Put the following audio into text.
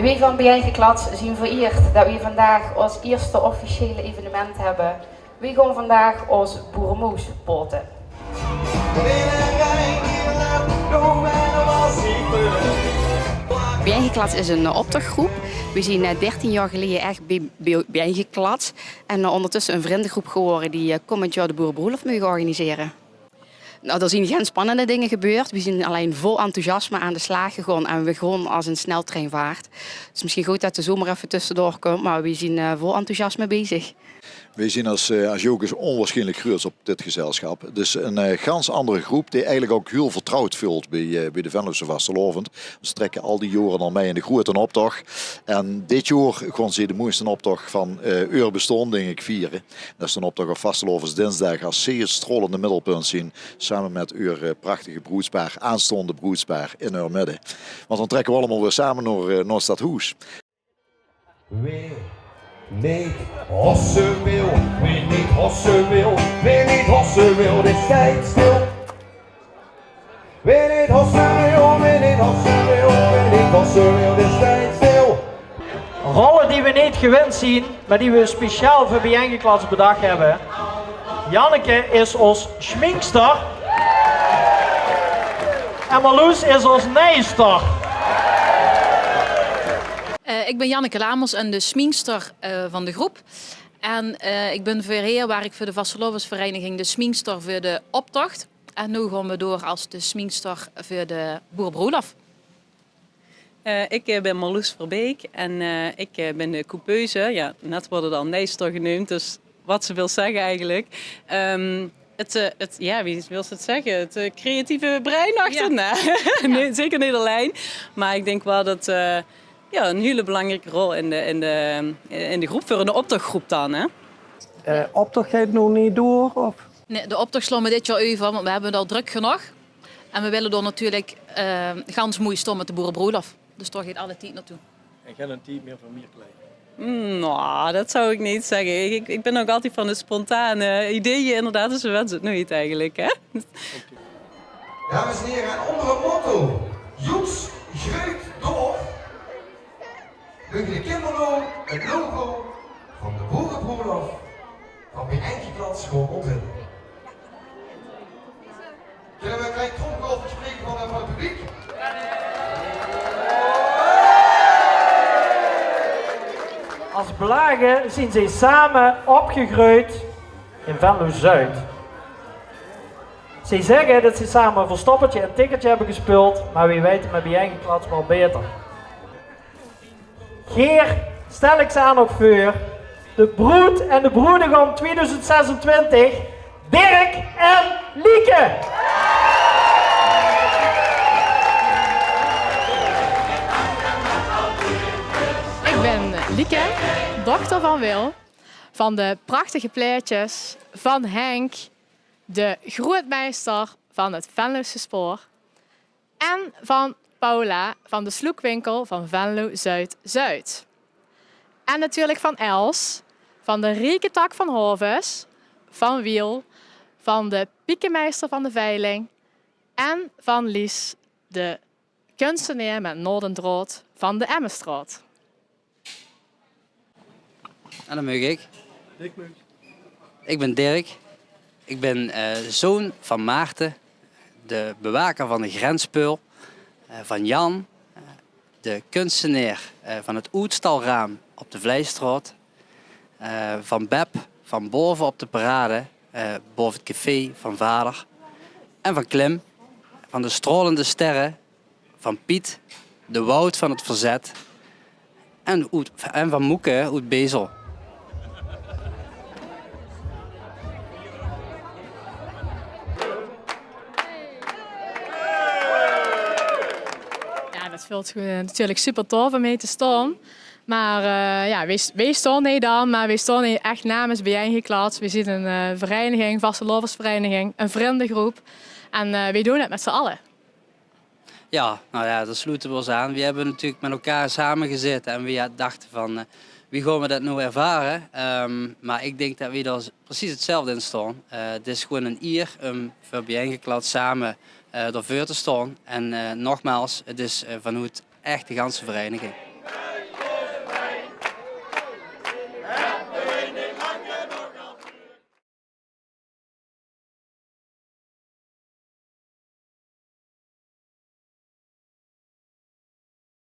Wij van Bijeengeklad zijn vereerd dat we vandaag ons eerste officiële evenement hebben. We gaan vandaag ons boerenmoes poten. Bijeengeklad is een optochtgroep. We zijn 13 jaar geleden echt bijeengeklad. En ondertussen een vriendengroep geworden die komend jaar de Boerenbroelof mogen organiseren. Nou, er zijn geen spannende dingen gebeurd. We zijn alleen vol enthousiasme aan de slag gegaan en we gaan als een sneltreinvaart. Het is misschien goed dat de zomer even tussendoor komt, maar we zijn vol enthousiasme bezig. Wij zien als Jokers onwaarschijnlijk groot op dit gezelschap. Dus een ganz andere groep die eigenlijk ook heel vertrouwd voelt bij de Venlose Vastelovend. We trekken al die jaren al mee in de grote optocht. En dit jaar gaan ze de mooiste optocht van uw bestaan denk ik vieren. Dat is een optocht op Vastelovens dinsdag als zeer strolende middelpunt zien. Samen met uw prachtige broedspaar, aanstaande broedspaar in uw midden. Want dan trekken we allemaal weer samen naar Stadhuis. Niet Hossenwil, wie niet Hossenwil, wie niet Hossenwil, dit staat stil. Wie niet Hossenwil, wie niet Hossenwil, wie niet Hossenwil, dit staat stil. Rollen die we niet gewend zien, maar die we speciaal voor Bijeengeklad bedacht hebben. Janneke is ons schminkster. En Marloes is ons nijster. Ik ben Janneke Lamers en de sminkster van de groep. En ik ben verheer waar ik voor de Vastelovensvereniging de sminkster voor de optocht. En nu gaan we door als de sminkster voor de Boerenbroelof. Ik ben Marloes Verbeek en ik ben de coupeuse. Ja, net worden dan nijster genoemd, dus wat ze wil zeggen eigenlijk. Ja, wie wil het zeggen? Het creatieve brein achter? Ja. Nee, zeker niet alleen. Maar ik denk wel dat... Ja, een hele belangrijke rol in de groep, voor een optochtgroep dan. Hè? Optocht gaat nog niet door? Of? Nee, de optocht slaan we dit jaar over, want we hebben het al druk genoeg. En we willen er natuurlijk gans mooi staan met de Boerenbroelof. Dus daar gaat alle tijd naartoe. En geen tijd meer van Mierklein? Nou, dat zou ik niet zeggen. Ik ben ook altijd van de spontane ideeën, inderdaad, dus we wensen het nooit eigenlijk. Hè? Okay. Dames en heren, en onder het motto, Joets, Greut, Doof. Kun je Kimberlo het logo van de Boerenbroelof van Bijeengeklad gewoon ontwikkelen. Kunnen we een klein tromgeroffel spreken van het publiek? Als blagen zijn zij samen opgegroeid in Venlo-Zuid. Zij zeggen dat ze samen een verstoppertje en tikkertje hebben gespeeld, maar wie weet met Bijeengeklad wel beter. Geer, stel ik ze aan op voor de broed en de broedegom 2026, Dirk en Lieke. Ik ben Lieke, dochter van Wil, van de prachtige plaatjes van Henk, de grootmeester van het Venlose Spoor en van Paula van de sloekwinkel van Venlo Zuid-Zuid. En natuurlijk van Els, van de Riekentak van Hoves, van Wiel, van de piekenmeester van de veiling en van Lies, de kunstenaar met Noordendraad van de Emmenstraat. En dan mag ik. Ik ben Dirk. Ik ben zoon van Maarten, de bewaker van de grenspeul. Van Jan, de kunstenaar van het Oetstalraam op de Vleistraat. Van Beb, van boven op de parade, boven het café van vader. En van Klim, van de stralende sterren. Van Piet, de Wout van het Verzet. En van Moeke uit Bezel. Het voelt natuurlijk super tof om mee te staan. Maar ja, wij staan niet dan, maar wij staan hier echt namens Bijeengeklad. We zijn een vereniging, Vastelovensvereniging, een vriendengroep. En wij doen het met z'n allen. Ja, nou ja, daar sluiten we ons aan. We hebben natuurlijk met elkaar samengezeten en we dachten van wie gaan we dat nou ervaren. Maar ik denk dat we er precies hetzelfde in staan. Het is gewoon een eer om voor Bijeengeklad samen ervoor te staan. En nogmaals, het is vanuit echt de ganse vereniging.